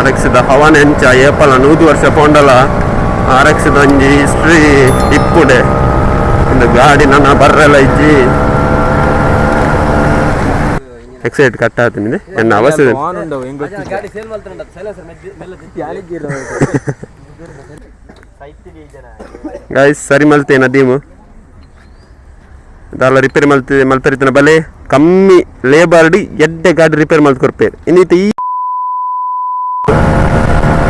Rxda havan encha epala 100 ವರ್ಷ ಪೊಂಡಲ Rxda ಒಂಜಿ history ಇಪ್ಪುಡೆ ಇಂದು ಗಾಡಿ ನನ್ನ ಬರ್ರೆಲ್ಲ ಇಜ್ಜಿ ಎಕ್ಸೈಟ್ ಕಟ್ ಆತನಿದೆ ಎನ್ನ ಅವಶ್ಯ ಗೈಸ್ ಸರಿ ಮಲ್ತೇನ ದೀಮು ದಾಲ ರಿಪೇರಿ ಮಲ್ಪೆರಿತನ ಬಲೆ ಕಮ್ಮಿ ಲೇಬರ್ಡಿ ಎಡ್ಡೆ ಗಾಡಿ ರಿಪೇರಿ ಮಲ್ತ್ ಕೊರ್ಪೇರು ಇನ್ನಿತ ಈ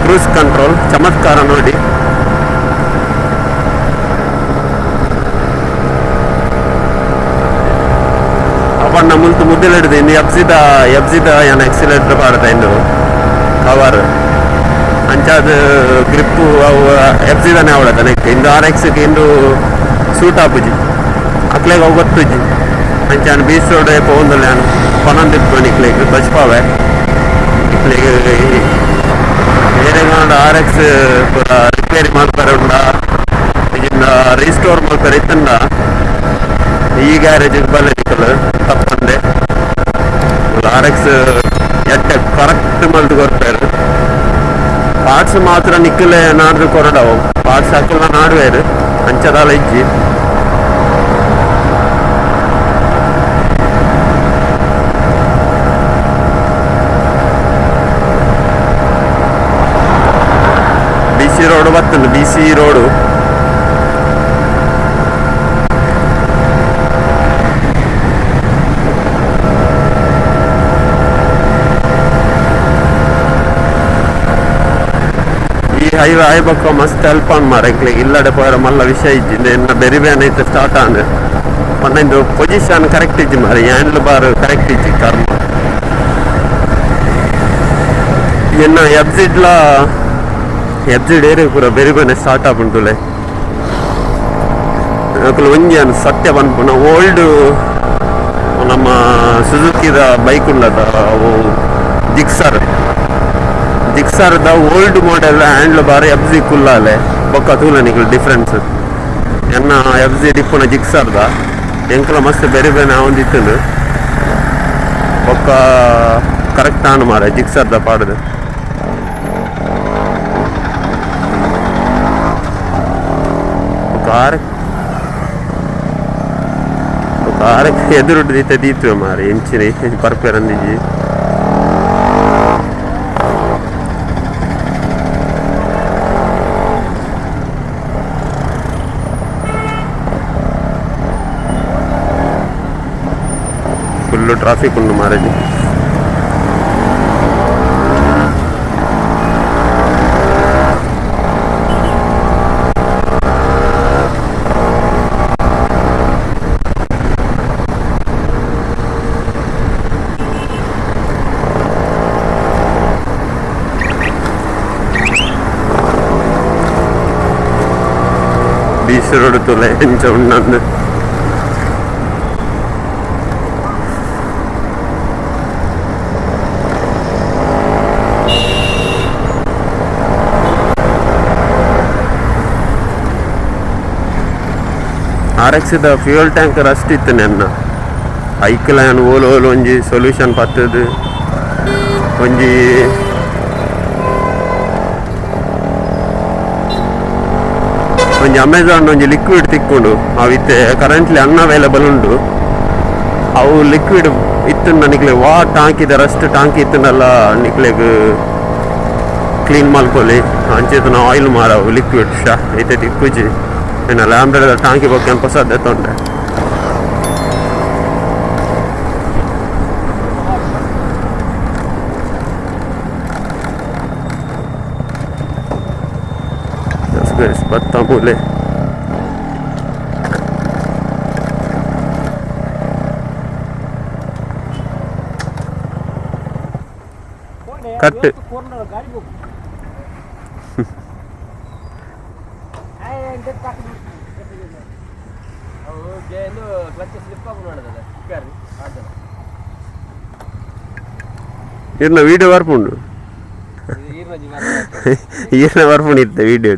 ಕ್ರೂಸ್ ಕಂಟ್ರೋಲ್ ಚಮತ್ಕಾರ ನೋಡಿ ಅವನ್ನ ಮುಲ್ತು ಮುದ್ದೆಲಿಡಿದೆ ಇನ್ನು ಎಬ್ಸಿದ ಏನು ಎಕ್ಸಿಲೇಟರ್ ಪಾಡ್ದ ಇನ್ನು ಕವರ್ ಅಂಚಾದ ಗ್ರಿಪ್ಪು ಅವು ಎಬ್ಸಿದಾನೆ ಅವಳದ ನೆಕ್ ಇಂದು RXಗೆ ಇಂದು ಸೂಟ್ ಆಪುಜಿ ಅಕ್ಲೆಗೆ ಅವು ಗೊತ್ತುಜಿ ಅಂಚಾನ ಬೀಚ್ ರೋಡ್ ಪೋಂದಲ್ಲ ನಾನು ಕೊನೊಂದಿತ್ತು ನಿಕ್ಲೆಗೆ ಬಚ್ಪಾವೆ ಇಕ್ಲೆಗೆ ಬೇರೆ RX ಪೂರ ರಿಪೇರಿ ಮಾಡ್ತಾರೆ ಉಂಡ ಇದನ್ನ ರೀಸ್ಟೋರ್ ಮಾಡ್ತಾರೆ ಇತ್ತಂಡ ಈ ಗ್ಯಾರೇಜಿಗೆ ಬಲ್ಲದಿಕ್ಕಲ್ಲ ತಪ್ಪಂದೆ RX ಎಡ್ಡೆ ಕರೆಕ್ಟ್ ಮಲ್ತು ಕೊಡ್ತಾರೆ ಪಾರ್ಟ್ಸ್ ಮಾತ್ರ ನಿಕ್ಕಲೆ ನಾಡ್ದು ಕೊರಡವು ಪಾರ್ಟ್ಸ್ ಹಾಕಲ್ಲ ನಾಡುವೇರು ಅಂಚದಾಲ ಇಜ್ಜಿ BC ರೋಡ್ ಬರ್ತದೆ BC ರೋಡು ಹೈವೇ ಆಯ್ಬೇಕು ಮಸ್ತ್ ಹೆಲ್ಪ್ ಆನ್ ಮಾರಕ್ಲಿಗೆ ಇಲ್ಲಡೆ ಪೋರ ಮಲ್ಲ ವಿಷಯ ಇಜ್ಜಿಂದ ಇನ್ನು ಬೆರಿ ಬ್ಯಾನ್ ಐತೆ ಸ್ಟಾರ್ಟ್ ಆನ್ ಒಂದೊಂದು ಪೊಸಿಷನ್ ಕರೆಕ್ಟ್ ಇಜ್ಜಿ ಮಾರಿ ಹ್ಯಾಂಡ್ಲ್ ಬಾರ್ ಕರೆಕ್ಟ್ ಇಜ್ಜಿ ಕರ್ಮ ಇನ್ನು ಎಬ್ಸಿಡ್ ಏರಿಯ ಪೂರ ಬೆರಿ ಬ್ಯಾನೆ ಸ್ಟಾರ್ಟ್ ಆಪುಂಟುಲೆ ಒಂಜಿ ಅನ್ ಸತ್ಯ ಬಂದ್ಪು ನಾವು ಓಲ್ಡ್ ನಮ್ಮ ಸುಜುಕಿದ ಬೈಕ್ ಉಳ್ಳದ ಅವು ಜಿಕ್ಸರ್ದ ಓಲ್ಡ್ ಮಾಡೆಲ್ ಹ್ಯಾಂಡ್ಲ್ ಬಾರ್ ಎಬ್ಸಿ ಕುಲ್ಲಾಲೆ ಬೊಕ್ಕ ತೂಲನಿಗಳು ಡಿಫ್ರೆನ್ಸ್ ಎನ್ನ ಎಬ್ಸಿ ಡಿಪ್ಪುನ ಜಿಕ್ಸರ್ದ ಎಂಕಲ ಮಸ್ತ್ ಬೇರೆ ಬೇರೆ ಒಂದಿತ್ತು ಬೊಕ್ಕ ಕರೆಕ್ಟ್ ಆನ್ ಮಾರ ಜಿಕ್ಸರ್ದ ಪಾಡ್ದು ಆರಕ್ಕೆ ಎದುರುಡ್ದು ದೀತ ದೀತ್ವೆ ಮಾರಿ ಎಂಚಿನ ಪರ್ಪೆರಂದಿಜಿ ಫುಲ್ಲು ಟ್ರಾಫಿಕ್ ಉಂಟು ಮಾರಾಜಿ ಬೀಚ್ ರೋಡ್ ತುಲೆ ಎಂಚ ಉಂಡು RXದ ಫ್ಯೂಯಲ್ ಟ್ಯಾಂಕರ್ ಅಷ್ಟಿತ್ತು ನನ್ನ ಐಕ್ಲ ನಾನು ಓಲು ಒಂಜಿ ಸೊಲ್ಯೂಷನ್ ಪತ್ತದು ಒಂಜಿ ಅಮೆಝಾನ್ ಒಂಜಿ ಲಿಕ್ವಿಡ್ ತಿಕ್ಕೊಂಡು ಅವಿತ್ತೆ ಕರೆಂಟ್ಲಿ ಅನ್ಅವೈಲಬಲ್ ಉಂಡು ಅವು ಲಿಕ್ವಿಡ್ ಇತ್ತು ನಿಕ್ಲೆ ಟಾಂಕಿದ ರಸ್ಟ್ ಟಾಂಕಿ ಇತ್ತನಲ್ಲ ನಿಕ್ಲೆಗ್ ಕ್ಲೀನ್ ಮಾಡ್ಕೊಳ್ಳಿ ಅಂಚೆದು ನಾವು ಆಯಿಲ್ ಮಾರವು ಲಿಕ್ವಿಡ್ ಶಾ ಐತೆ ತಿಕ್ಕುಜಿ ಇನ್ನು ಲ್ಯಾಂಬ್ರೆದ ಟಾಂಕಿ ಬಗ್ಗೆ ಹೊಸದ್ದೆ ತೊಂದರೆ ಭತ್ತ ಮೂಲೆ ಕಟ್ ಇರ್ನ ವೀಡಿಯೋ ಬರ್ಪುಂಡು ಈರ್ನ ಬರ್ಪುಂಡು ಇತ್ತೆ ವೀಡಿಯೋ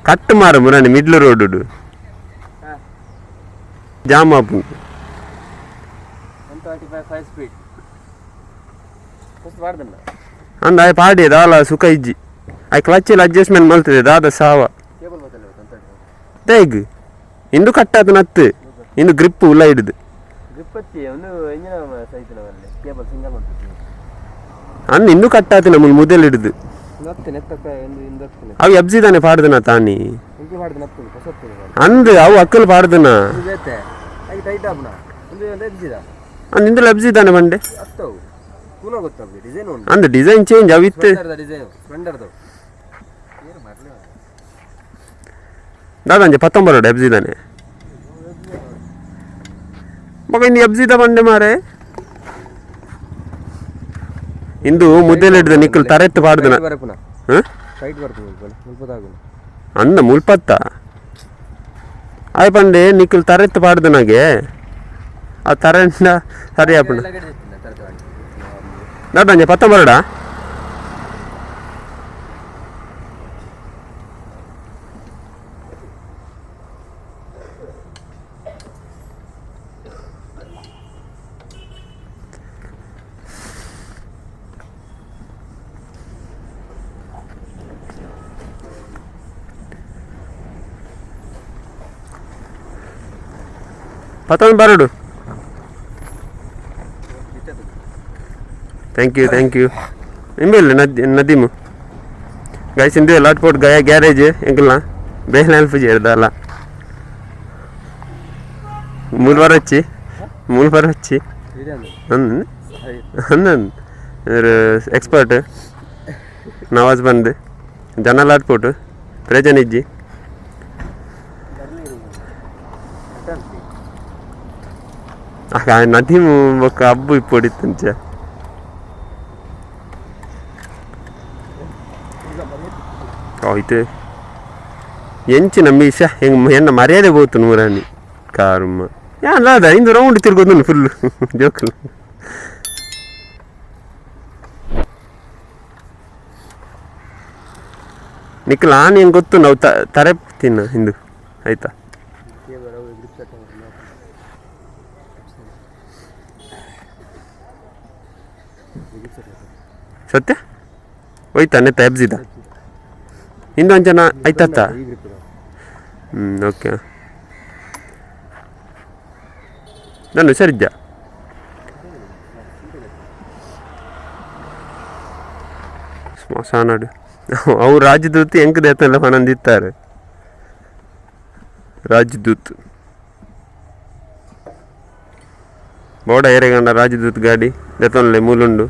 ಕಟ್ ಮಾರ ಮುರಾನಿ ಮಿಡ್ಲ್ ರೋಡ್ ಜಾಮ್ ಆಪುಂಡು ಅಂದ ಆಯ್ ಪಾಡಿ ದಾಲ ಸುಖ ಇಜ್ಜಿ ಆಯ್ ಕ್ಲಚ್ಚಲ್ಲಿ ಅಡ್ಜಸ್ಟ್ಮೆಂಟ್ ಮಾಡ್ತದೆ ದಾದ ಸಾವ ತೇಗ್ ಇಂದು ಕಟ್ಟಾದ ನತ್ತು ಇಂದು ಗ್ರಿಪ್ ಉಲ್ಲ ಹಿಡಿದು ಅನ್ನ ಇಂದು ಕಟ್ಟಾತ ನಮ್ಮಲ್ಲಿ ಮುದಲ್ ಹಿಡಿದು ಅವು ಎಬ್ಸಿದಾನೆ ಪಾಡ್ದನ ತಾನಿ ಅಂದು ಅವು ಅಕ್ಕಲು ಪಾಡ್ದನ ನಿಂದೆಲ್ಲ ಎಬ್ಸಿದಾನೆ ಬಂಡೆ ಅಂದ ಡಿಸೈನ್ ಚೇಂಜ್ ಅವಿತ್ತು ದಾದಂಜೆ 19 ಎಬ್ಸಿದಾನೆ ಮಗ ಇನ್ನು ಎಬ್ಸಿದ ಬಂಡೆ ಮಾರೆ ಇಂದು ಮುದ್ದೆಲ್ಲ ಹಿಡಿದ ನಿಕ್ಕಲು ತರೆತ್ತು ಪಾಡ್ದನ ಅಂದ ಮುಲ್ಪತ್ತ ಆಯ್ ಪಂಡೆ ನಿಕ್ಕಲು ತರೆತ್ತು ಪಾಡ್ದನಾಗೆ ಆ ತರೆಂಡ ಸರಿ ಆಪಣ ದಾದಂಜೆ 19 12 ಥ್ಯಾಂಕ್ ಯು ನಿಂಬೆಲ್ಲ ನದೀಮು ಗೈಸ್ ಇಂದು ಲಾಟ್ಪೋರ್ಟ್ ಗಯ ಗ್ಯಾರೇಜ್ ಎಂಕಲ್ನ ಬೇಲೆ ಹೆಲ್ಪ್ చేయడಲ್ಲ ಮೂಲ್ವಾರ వచ్చి అన్నన్ ఎక్స్పర్ట్ నవాజ్ బంద్ జన ಲಾಟ್ಪೋರ್ಟ್ ಪ್ರೇಜನ್ ಇಜ್ಜಿ ನದೀಮು ఒక అబ్బు ఇప్పుడు ఇస్తుంచా అయితే ఎంచి నమ్మీస ఎన్న మర్యాద పోతున్నావు రాని కారుమ్మ లాదా ఇందు రౌండ్ తిరుగుతుంది ఫుల్ జోకులు ನಿಕ್ಲ ಆನ್ ಏನು ಗೊತ್ತು ನಾವು ತರೆ ತಿನ್ನ ಹಿಂದು ಆಯ್ತಾ ಸತ್ಯ ಹೋಯ್ತಾ ನೆತ್ತ ಎಬ್ಸಿದ ಇಂದು ಅಂಚನ ಆಯ್ತತ್ತ ಓಕೆ ನಾನು ಹುಷಾರಿದ್ದ ಸ್ಮಶಾನಾಡು ಅವು ರಾಜದೂತ್ ಹೆಂಗ್ ದೇತಲ್ಲ ಪಣಂದಿತ್ತಾರೆ ರಾಜದೂತ್ ಬೋಡ ಏರೆಗಂಡ ರಾಜದೂತ್ ಗಾಡಿ ದೇತೊನ್ಲೆ ಮೂಲುಂಡು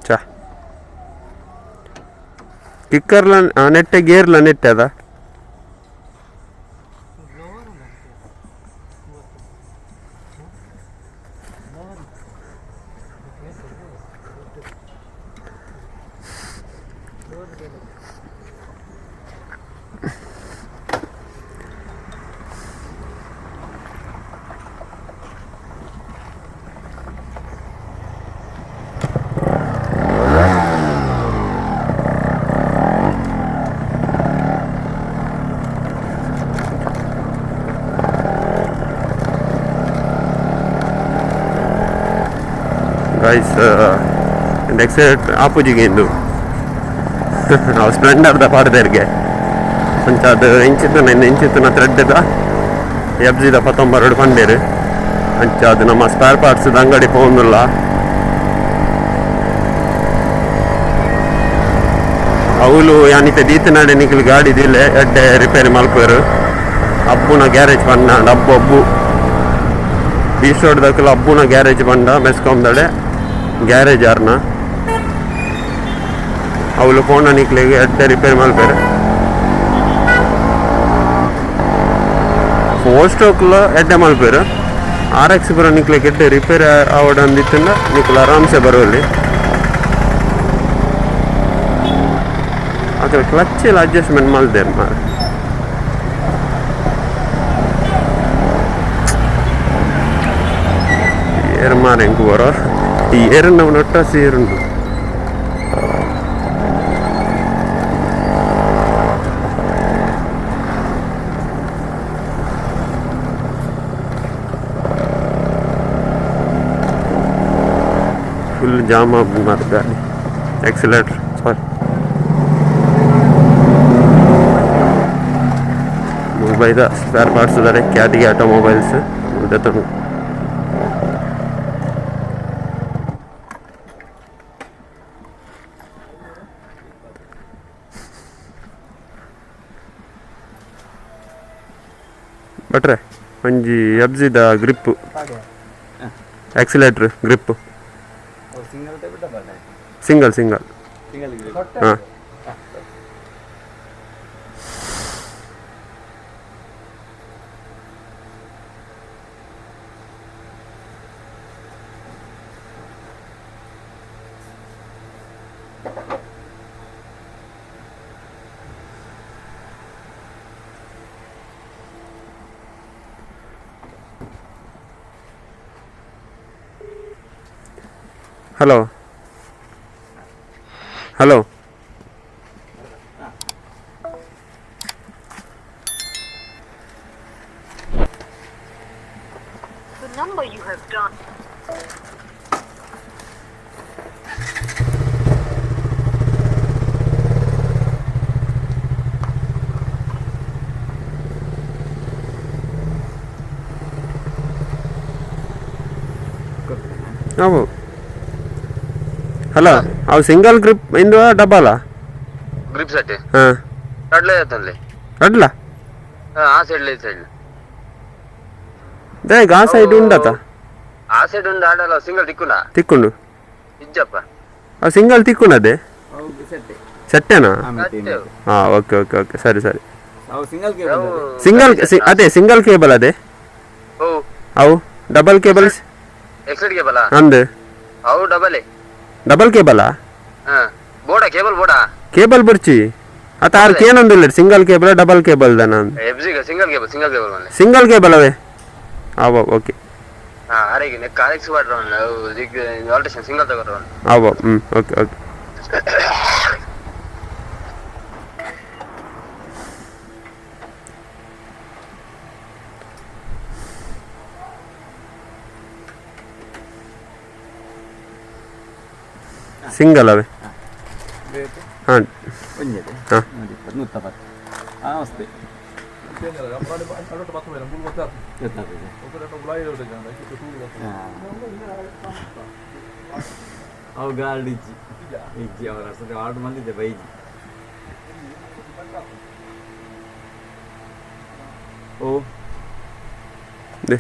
ಚಾ ಕಿಕ್ಕರ್ಲ ನೆಟ್ಟೆ ಗೇರ್ಲ ನೆಟ್ಟೆ ಅದ ಗೈಸ್ ನೆಕ್ಸ್ಟ್ ಆಪೂಜಿಗೆ ಇಂದು ನಾವು ಸ್ಪ್ಲೆಂಡರ್ದ ಪಾಡ್ದೇರ್ಗೆ ಕೊಂಚ ಅದು ಎಂಚಿತ್ತನ ಥ್ರೆಡ್ದ ಎಬ್ಸಿದ 19 ಪಂಡೇರು ಅಂಚ ಅದು ನಮ್ಮ ಸ್ಪೇರ್ ಪಾರ್ಟ್ಸ್ದ ಅಂಗಡಿ ಪೋಂದಿಲ್ಲ ಅವಳು ಯಾನಿತೆ ದೀತನಾಡೆ ನಿಖಿಲ್ ಗಾಡಿ ದಿಲ್ಲೆ ಎಡ್ಡೆ ರಿಪೇರಿ ಮಲ್ಪರು ಅಬ್ಬುನ ಗ್ಯಾರೇಜ್ ಪಂಡ ಅಬ್ಬು ಬೀಸೋಡ್ದಕ್ಕಲ್ಲ ಅಬ್ಬುನ ಗ್ಯಾರೇಜ್ ಬಂಡ ಮೆಸ್ಕೊಂದಡೆ ಗ್ಯಾರೇಜ್ ಯಾರನ್ನ ಅವಳು ಫೋನ ನಿಕ್ಲಿಗೆ ಎಡ್ಡೆ ರಿಪೇರಿ ಮಲ್ಪೇರು ಫೋಸ್ಟೋಕ್ಲ ಎಡ್ಡೆ ಮಲ್ಪೇರು RX ಬರೋ ನಿಕ್ಲಿಗೆ ಎಡ್ಡೆ ರಿಪೇರಿ ಆವಡ ಅಂದಿತ್ತಂದ ನಿಕ್ಲು ಆರಾಮ್ಸೆ ಬರೋಲ್ಲಿ ಆ ಕಡೆ ಕ್ಲಚ್ಚಲ್ಲಿ ಅಡ್ಜಸ್ಟ್ಮೆಂಟ್ ಮಾಡಿದೆ ಮಾರೆ ಏರು ಮಾರೆ ಹೆಂಗೆ ಬರೋ ಈ ಏರನ್ನು ನಾವು ನೊಟ್ಟಾಸಿ ಏರುಂಡು ಫುಲ್ ಜಾಮ್ ಮಾಡಿ ಗಾಡಿ ಆಕ್ಸಿಲೇಟ್ರ್ ಸಾರಿ ಮೊಬೈಲ್ ಸ್ಪೇರ್ ಪಾರ್ಟ್ಸ್ ಇದ್ದಾರೆ ಕ್ಯಾಟಿಗೆ ಆಟೋಮೊಬೈಲ್ಸ್ ಉಡತನು ಬಟ್ರೆ ಒಂಜಿ ಎಬ್ಸಿದ ಗ್ರಿಪ್ಪು ಆಕ್ಸಿಲೇಟ್ರ್ ಗ್ರಿಪ್ಪು ಸಿಂಗಲ್ ಹಾಂ hello hello The number you have done. ಅವು ಹಲೋ ಅವು ಸಿಂಗಲ್ ಗ್ರಿಪ್ ಇಂದು ಡಬ್ಬಲ ಗ್ರಿಪ್ ಸೆಟ್ ಹಾಂ ಅಡ್ಲೆ ಆತಲ್ಲಿ ಅಡ್ಲ ಆ ಸೈಡ್ ಈ ಸೈಡ್ ದೇಗ ಆ ಸೈಡ್ ಉಂಡತ ಆ ಸೈಡ್ ಒಂದು ಆಡಲ್ಲ ಸಿಂಗಲ್ ತಿಕ್ಕುನ ತಿಕ್ಕೊಂಡು ಇಜ್ಜಪ್ಪ ಅವು ಸಿಂಗಲ್ ತಿಕ್ಕುನದೆ ಸೆಟ್ಟೆನಾ ಹಾಂ ಓಕೆ ಓಕೆ ಓಕೆ ಸರಿ ಸರಿ ಸಿಂಗಲ್ ಅದೇ ಸಿಂಗಲ್ ಕೇಬಲ್ ಅದೇ ಓ ಅವು ಡಬಲ್ ಕೇಬಲ್ ಎಕ್ಸೆಡ್ ಕೇಬಲ್ ಅಂದು ಅವು ಡಬಲ್ ಕೇಬಲಾ ಹಾಂ ಬೋರ್ಡ ಕೇಬಲ್ ಬೋರ್ಡ ಕೇಬಲ್ ಬರ್ಚಿ ಅತ್ತ ಆರು ಕೇನೊಂದಿಲ್ಲ ಸಿಂಗಲ್ ಕೇಬಲ್ ಡಬಲ್ ಕೇಬಲ್ ದನ ಎಬ್ಸಿಗ ಸಿಂಗಲ್ ಕೇಬಲ್ ಮನೆ ಸಿಂಗಲ್ ಕೇಬಲ್ ಅವೇ ಅವ ಓಕೆ ಹಾಂ ಆರೆಗೆ ನೆಕ್ ಆರೆಕ್ಸ್ ವಾಟ್ರ್ ಆಲ್ಟ್ರೇಷನ್ ಸಿಂಗಲ್ ತಗೋರ ಅವ ಓಕೆ ಓಕೆ ಸಿಂಗಲ್ ಅವೇ ಹಾಂ ಹಾಂ ಅವು ಗಾರ್ಡ್ ಇಜ್ಜಿ ಅವರ ಅಷ್ಟೇ ಆರ್ಡರ್ ಬಂದಿದ್ದೆ ಬೈಜಿ ಓ ದೇ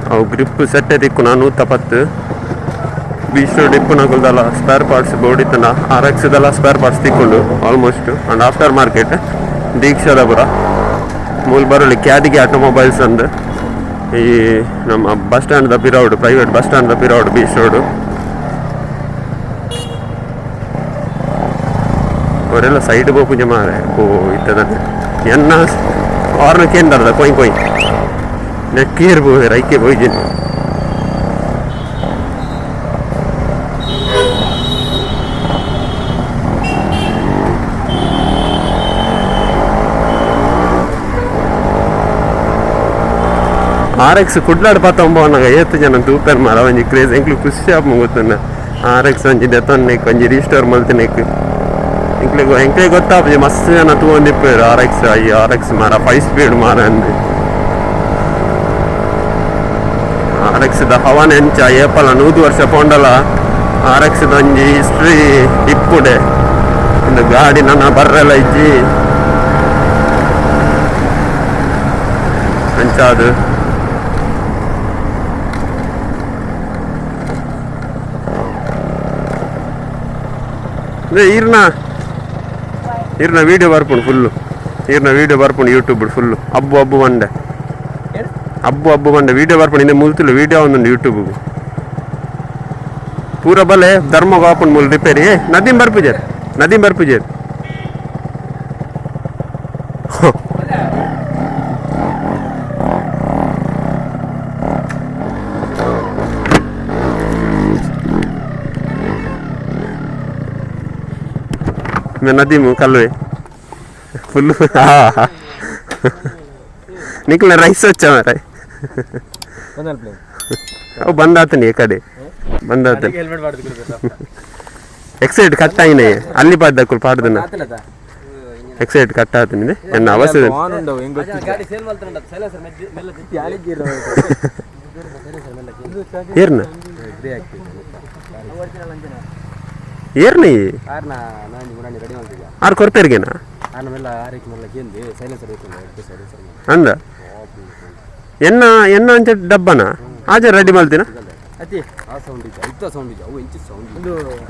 ಅವು ಗ್ರಿಪ್ ಸೆಟ್ಟೆ ತಿಕ್ಕುನ 110 ಬೀಚ್ ಡಿಪ್ಪು ನಗುಲ್ದಲ್ಲ ಸ್ಪೇರ್ ಪಾರ್ಟ್ಸ್ ಬೋಡಿತ್ತನ RXದಲ್ಲ ಸ್ಪೇರ್ ಪಾರ್ಟ್ಸ್ ತಿಕ್ಕೊಂಡು ಆಲ್ಮೋಸ್ಟ್ ಅಂಡ್ ಆಫ್ಟರ್ ಮಾರ್ಕೆಟ್ ದೀಕ್ಷಾದಪುರ ಮೂಲ ಬರಲಿ ಕ್ಯಾಟಿಗೆ ಆಟೋಮೊಬೈಲ್ಸ್ ಅಂದು ಈ ನಮ್ಮ ಬಸ್ ಸ್ಟ್ಯಾಂಡ್ ಪಿರೋಡ್ ಪ್ರೈವೇಟ್ ಬಸ್ ಸ್ಟ್ಯಾಂಡ್ ಪಿರೋಡ್ ಬೀಚ್ ರೋಡು ಅವರೆಲ್ಲ ಸೈಡ್ ಪೂಜೆ ಮಾರೆ ಓ ಇತ್ತದಂತೆ ಎನ್ನ ಅವ್ರನ್ನ ಕೇಂದ್ರದ ಕೊಯ್ ನೆಕ್ಕೀರ್ ಪೋ ರೈಕೆ ಹೋಯ್ತೀನಿ RX ಕುಡ್ಲಾಡ್ ಪಾತಂಬೋನಾಗ ಏತು ಜನ ತೂಪೇರ್ ಮಾರ ಒಂಜಿ ಕ್ರೇಜ್ ಎಂಕ್ಲು ಖುಷಿ ಆಪ್ ಗೊತ್ತನ್ನ RX ಒಂಜಿ ದೆತೊನ್ನೆಕ್ ಒಂಜಿ ರೀಸ್ಟೋರ್ ಮಲ್ತಿನೆಕ್ ಎಂಕ್ಲೆ ಗೊತ್ತಾಪಜಿ ಮಸ್ತ್ ಜನ ತೂಂದಿಪ್ಪೇರು RX ಮಾರ 5 ಸ್ಪೀಡ್ ಮಾರ ಅಂದು RXದ ಹವನ್ ಎಂಚ ಏಪಲ 100 ವರ್ಷ ಪೋಂಡಲ RXದ ಒಂಜಿ ಹಿಸ್ಟ್ರಿ ಇಪ್ಪುಡೆ ಇಂದು ಗಾಡಿ ನನ್ನ ಬರ್ರೆಲ್ಲ ಇಜ್ಜಿ ಅಂಚಾದು ಈರ್ನ ವೀಡಿಯೋ ಬರ್ಪುಂಡು ಫುಲ್ಲು ಈರ್ನ ವೀಡಿಯೋ ಬರ್ಪುಂಡು ಯೂಟ್ಯೂಬ್ ಫುಲ್ಲು ಅಬ್ಬು ಬಂಡೆ ಅಬ್ಬು ಬಂಡೆ ವೀಡಿಯೋ ಬರ್ಪುಂಡು ಹಿಂದೆ ಮುಲ್ತಿಲ್ಲ ವೀಡಿಯೋ ಒಂದುಂಡು ಯೂಟ್ಯೂಬ್ ಪೂರ ಬಲೆ ಧರ್ಮ ಗಾಪುಂಡು ಮೂಲ ರಿಪೇರಿ ನದೀಮ್ ಬರ್ಪುಜೇರ್ नदी कलवे फुल हाँ निकल रईस वा मर अव बंद आतनी कड़े बंद एक्सैड कट आई अल्ली पड़ पाड़ना एक्सैड कट आतनी अवसर ಏರ್ನ ಏರ್ನಿ ಆರು ಕೊರ್ತೆರ್ಗೆನಾ ಅಂದ ಎನ್ನ ಎನ್ನ ಅಂಚ ಡಬ್ಬನ ಆಜ ರೆಡಿ ಮಾಡ್ತೀನ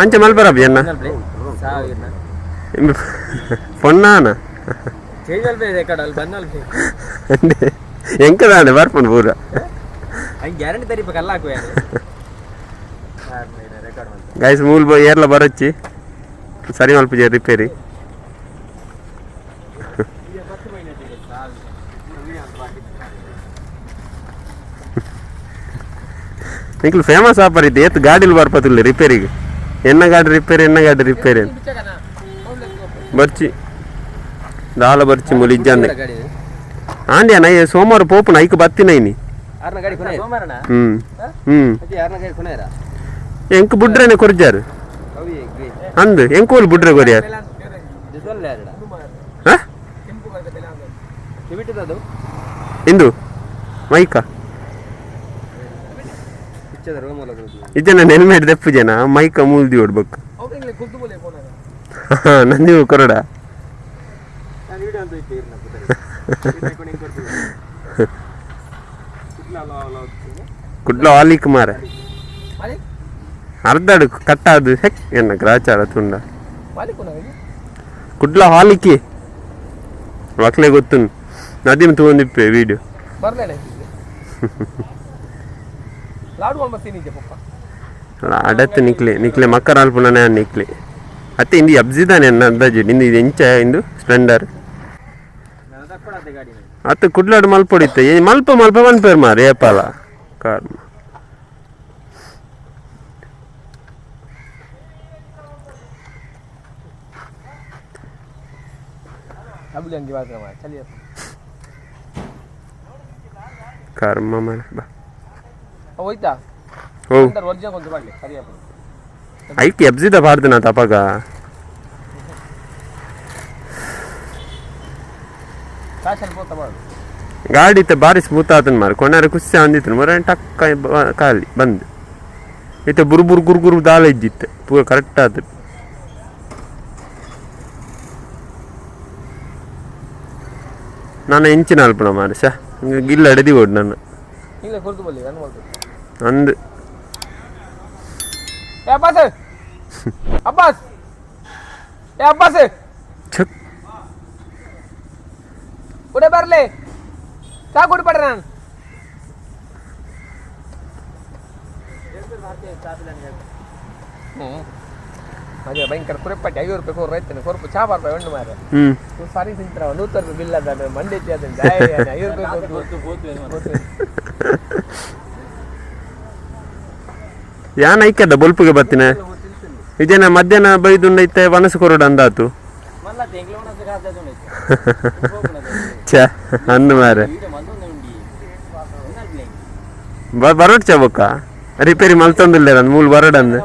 ಅಂಚ ಮಲ್ಬರಬ್ ಎನ್ನ ಪೊನ್ನಾನ ಎಂಕದಾನೆ ಬರ್ಪುಂಡು ಪೂರ ಗ್ಯಾರಂಟಿ ತರಿಪ ಕಲ್ಲಾಕು ಗೈಸ್ ಮೂಲ್ ಏರ್ಲ ಬರಚ್ಚಿ ಸರಿ ಮಲ್ಪುಜೆ ರಿಪೇರಿ ನಿಕ್ಲು ಫೇಮಸ್ ಆಪರ್ ಇತ್ತು ಎತ್ತು ಗಾಡಿಲಿ ಬರ್ಪತಿಲ್ಲ ರಿಪೇರಿಗೆ ಎನ್ನ ಗಾಡಿ ರಿಪೇರಿ ಬರ್ಚಿ ದಾಲ ಬರ್ಚಿ ಮುಲಿಜ್ಜಂದೆ ಆಂಡ್ಯ ನೈ ಸೋಮವಾರ ಪೋಪುನ ಐಕ್ ಬತ್ತಿನೈನಿ ಎಂಕ್ ಬುಡ್ರೇನೆ ಕೊರ್ಜಾರು ಅಂದ್ ಎಂಕೋಲ್ ಬುಡ್ರೆ ಕೊರಿಯಾರ್ ಇಂದು ಮೈಕ ಇಜನ ನೆನ್ಮೇಡ್ ದೆಪ್ಪು ಜನ ಮೈಕ ಮೂಲ್ದಿ ಓಡ್ಬೇಕು ನಂದಿ ಕೊರಡ ಕುಡ್ಲಹಾಲಿಕ್ ಮಾರ ಅರ್ಧಡು ಕಟ್ಟಾದು ಹೆಕ್ ಎನ್ನ ಗ್ರಾಚಾರ ತುಂಡ ಕುಡ್ಲಹಾಲಿಕ್ಕೆ ಮಕ್ಳೆ ಗೊತ್ತು ನದಿಮ್ ತಗೊಂಡಿಪ್ಪೆ ವಿಡಿಯೋ ಅಡತ್ತು ನಿಕ್ಲೆ ಮಕ್ಕರ ಅಲ್ಪುನೇ ನಿಕ್ಲೆ ಅತ್ತೆ ಇಂದು ಅಬ್ಜಿದಾನೆ ಅನ್ನ ಅಂದಾಜು ಇಂದು ಇದು ಎಂಚ ಇಂದು ಸ್ಪ್ಲೆಂಡರ್ ಅತ್ತ ಕುಡ್ಲಾಡು ಮಲ್ಪೊಡಿತ್ತೆ ಮಲ್ಪ ಮನ್ಪೇರು ಮಾರಿ ಏಪಾಲ ಕಾರ್ ಕರ್ಮ ಮಾರ ಬಾ ಓ ಐಕ್ ಎಬ್ಸಿದ ಪಾಡ್ದು ನಾ ತಪಾಗ ಗಾಡಿ ಇತ್ತ ಬಾರಿ ಸ್ಮೂತ್ ಆತನ್ ಮಾರ ಕೊನೆಯಾರ ಕುಸ್ಸಿ ಅಂದಿತ್ತು ಮರ ಟಕ್ಕ ಖಾಲಿ ಬಂದು ಇತ್ತ ಗುರು ದಾಲ ಇದ್ದಿತ್ತು ಪೂರ ಕರೆಕ್ಟ್ ಆತ ನಾನು ಎಂಚಿನ ಅಲ್ಪಣ ಮಾರ ಶಾ ಗಿಲ್ಲ ಎಡದಿ ಓಡ್ ನನ್ನ ಅಂದು ಛಕ್ ಉಡೆ ಬರ್ಲೆ ಸಾಕು ಪಡ್ರ ನಾನು ಅದೇ ಭಯಂಕರ ಕುರೆಪಟ್ಟಿ 5 ರೂಪಾಯಿ ಕೋರ್ ರೈತನ ಕೊರಪು ಚಾ ಬರ್ಪ ಹೆಣ್ಣು ಮಾರ ಸಾರಿ ತಿಂತಾರ 100 ರೂಪಾಯಿ ಬಿಲ್ ಅದ ಮಂಡೇತಿ ಅದ 5 ರೂಪಾಯಿ ಯಾನ್ ಐಕ್ಯದ ಬಲ್ಪಿಗೆ ಬರ್ತೀನ ಇದೇನ ಮಧ್ಯಾಹ್ನ ಬೈದುಂಡೈತೆ ವನಸು ಕೊರಡು ಅಂದಾತು ಛ ಅನ್ನು ಮಾರೆ ಬರೋಡ್ ಚಬಕ್ಕ ರಿಪೇರಿ ಮಲ್ತೊಂದಿಲ್ಲ ನಂದು ಮೂಲ ಬರೋಡ್ ಅಂದ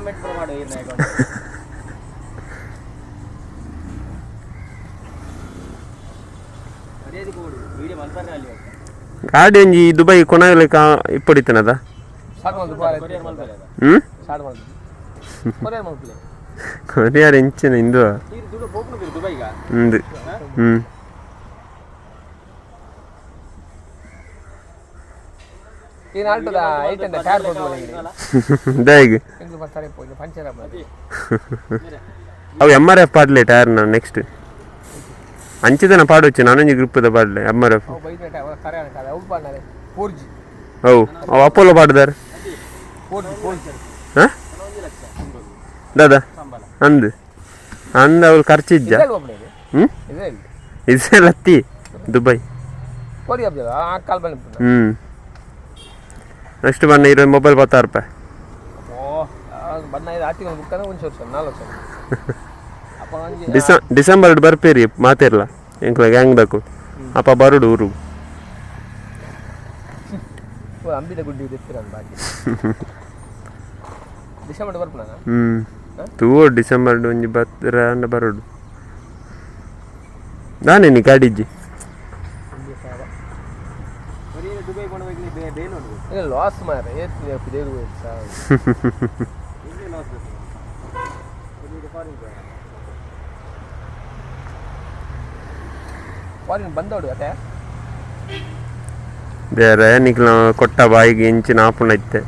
ಗಾಡಿ ಒಂಜಿ ದುಬೈ ಕೊನಾಗಲಿ ಇಪ್ಪಡಿತನದ ಕೊರಿಯಾರ್ ಎಂಚಿನ ಇಂದು ഉണ്ട് ಅವು MRF ಪಾಡ್ಲೆ ಟೈರ್ ನಾನು ನೆಕ್ಸ್ಟ್ ಅಂಚಿದನ ಪಾಡೊಚ್ಚು ನಾನೊಂಜಿ ಗ್ರೂಪದ ಪಾಡ್ಲೆ MRF ಅವು ಅವು ಅಪೋಲೋ ಪಾಡ್ದಾರ ದಾದಾ ಅಂದ್ ಅಂದ್ ಅವ್ರು ಖರ್ಚಿಜ್ಜ ಇಸ್ರೇಲ್ ಹತ್ತಿ ದುಬೈ. ಕೊಡಿ ಹಬ್ಬ ಆ ಕಾಲ್ ಬಂದು ನೆಕ್ಸ್ಟ್ ಬಣ್ಣ ಇರೋ ಮೊಬೈಲ್ 10,000 ರೂಪಾಯಿ. ಬಣ್ಣ ಇದು ಆಟಿಗೆ ಬುಕ್ಕನ 1 ವರ್ಷ 4 ವರ್ಷ ಡಿಸೆಂಬರ್ ಬರ್ಪೇರಿ ಮಾತಿರಲ್ಲ ಎಂಕ್ಲ ಗ್ಯಾಂಗ್ದಕ್ಕು ಅಪ್ಪ ಬರುಡು ಊರು ಅಂಬಿದ ಗುಡ್ಡಿ ಇರ್ತೀರ ಬಾಕಿ ಡಿಸೆಂಬರ್ ಬರ್ಪಣ ತೂ ಡಿಸೆಂಬರ್ ಒಂಜಿ ಬತ್ತರ ಅಂಡ ಬರುಡು ನಾನೇ ನೀ ಗಾಡಿಜ್ಜಿ ಲಾಸ್ ಮಾರ ಫಾರಿನ್ ಬಂದೋಡು ಅತ್ತೆ ಬೇರೆ ನಿಕ್ಲ ಕೊಟ್ಟ ಬಾಯಿಗೆ ಇಂಚಿನ ಆಪುಣ ಇತ್ತೆ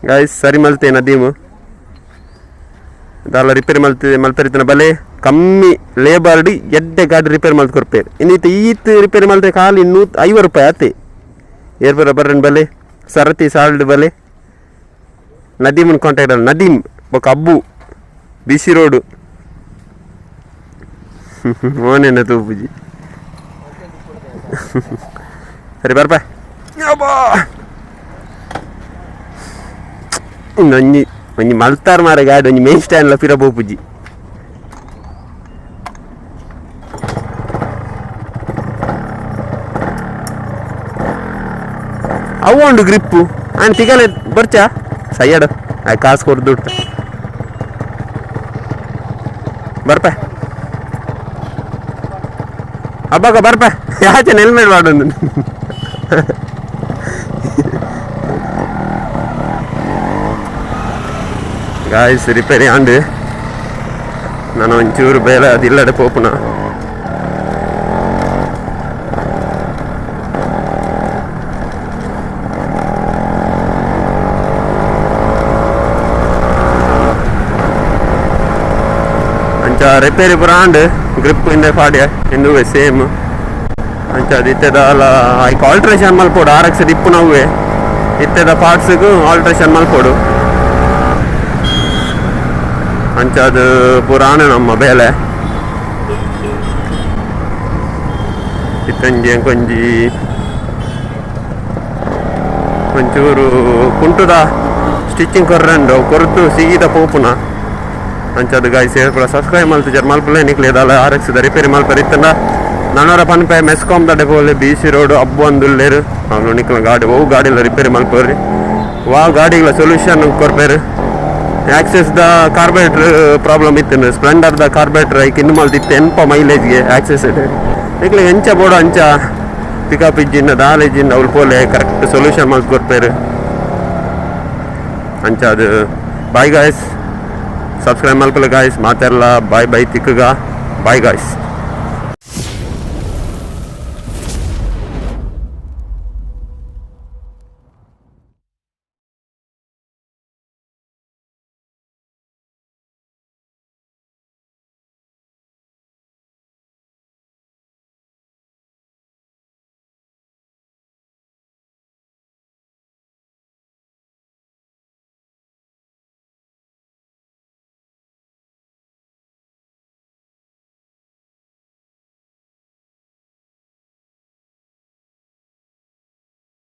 ಗೈಸ್ ಸರಿ ಮಲ್ತೆ ನದೀಮು ದಾಲ ರಿಪೇರಿ ಮಲ್ಪರಿತನ ಬಲೆ ಕಮ್ಮಿ ಲೇಬರ್ಡಿ ಎಡ್ಡೆ ಗಾಡಿ ರಿಪೇರಿ ಮಲ್ತು ಕೊಡ್ಪೇರು ಇನ್ನಿತ್ತು ಈತ್ ರಿಪೇರಿ ಮಲ್ತೆ ಖಾಲಿ 50 ರೂಪಾಯಿ ಆತೆ ಏರ್ಪುರ ಬರ್ರನ್ ಬಲೆ ಸರತಿ ಸಾಲ್ಡ್ ಬಲೆ ನದೀಮನ್ ಕಾಂಟ್ಯಾಕ್ಟ್ ಅಲ್ಲ ನದೀಮ್ ಬೊಕ್ಕ ಅಬ್ಬು ಬಿಸಿ ರೋಡು ಓನೇನ ತೂಪುಜಿ ಸರಿ ಬರ್ಪ ಒಂಜಿ ಒಂಜಿ ಮಲ್ತಾರ ಮಾರ ಗಾಡಿ ಒಂಜಿ ಮೇನ್ ಸ್ಟ್ಯಾಂಡ್ಲ ಪಿರ ಬೋಪುಜಿ ಅವು ಉಂಡು ಗ್ರಿಪ್ಪು ಆನ್ ತಿಗಲೆ ಬರ್ಚಾ ಸಯ್ಯಡು ಆ ಕಾಸು ಕೊಡು ದುಡ್ಡು ಬರ್ಪ ಹಬ್ಬಗ ಬರ್ಪ ಯಾಚೆ ಹೆಲ್ಮೆಟ್ ಮಾಡೊಂದು ಗಾಯ್ಸ್ ರಿಪೇರಿ ಆಂಡು ನಾನು ಒಂಚೂರು ಬೇಲೆ ಅದಿಲ್ಲಡೆ ಪೋಪುನ ಅಂಚ ರಿಪೇರಿ ಬ್ರಾಂಡ್ ಗ್ರಿಪ್ ಇಂದೆ ಪಾಡ್ಯ ಇಂದುವೆ ಸೇಮ್ ಅಂಚ ಅದು ಇತ್ತೆದ ಐಕ್ ಆಲ್ಟ್ರೇಷನ್ ಮಲ್ಪೋಡು RX ಇಪ್ಪು ನಾವೇ ಇತ್ತೆದ ಪಾರ್ಟ್ಸ್ಗೂ ಆಲ್ಟ್ರೇಷನ್ ಮಲ್ಪೋಡು ಅಂಚ ಅದು ಪುರಾಣ ನಮ್ಮ ಬೇಲೆ ಇತ್ತಂಜಿ ಕೊಂಜಿ ಒಂಚೂರು ಕುಂಟುದ ಸ್ಟಿಚಿಂಗ್ ಕೊರ್ರಂಡು ಕೊರತು ಸಿಗಿದ ಪೋಪುನ ಅಂಚದು ಗಾಯ್ಸ್ ಕೂಡ ಸಬ್ಸ್ಕ್ರೈಬ್ ಮಲ್ತಿಜರ್ ಮಲ್ಪಲೆ ನಿಕ್ಲೇದಲ್ಲ RX ರಿಪೇರಿ ಮಲ್ಪರಿತ್ತಂಡ ನಾನೂರ ಪನ್ಪೆ ಮೆಸ್ಕಾಮ್ ಬೋಲೆ BC ರೋಡು ಅಬ್ಬು ಅಂದುಲ್ಲೇರು ಅವನು ನಿಕ್ಲ ಗಾಡಿ ಓ ಗಾಡಿಲ್ಲ ರಿಪೇರಿ ಮಲ್ಪೋರಿ ವಾ ಗಾಡಿಗಳ ಸೊಲ್ಯೂಷನ್ ಕೊರ್ಪೇರು ಆಕ್ಸೆಸ್ದ ಕಾರ್ಬೇಟ್ರ್ ಪ್ರಾಬ್ಲಮ್ ಇತ್ತು ಸ್ಪ್ಲೆಂಡರ್ದ ಕಾರ್ಬೇಟ್ರ್ ಐಕ್ ಇನ್ನು ಮಲ್ತಿತ್ತು ಎನ್ಪ ಮೈಲೇಜ್ಗೆ ಆಕ್ಸೆಸ್ ನಿಕ್ಲೆ ಎಂಚ ಬೋಡು ಅಂಚ ಪಿಕಪ್ ಇಜ್ಜಿನ ದಾಲೇಜಿನ ಅವ್ರು ಪೋಲೆ ಕರೆಕ್ಟ್ ಸೊಲ್ಯೂಷನ್ ಮಲ್ತು ಕೊರ್ಪೇರು ಅಂಚ ಅದು ಬಾಯ್ ಗಾಯ್ಸ್ ಸಬ್ಸ್ಕ್ರೈಬ್ ಮಲ್ಪಲೆ ಗಾಯ್ಸ್ ಮಾತೆಲ್ಲ ಬಾಯ್ ತಿಕ್ಕಗ ಬಾಯ್ ಗಾಯ್ಸ್.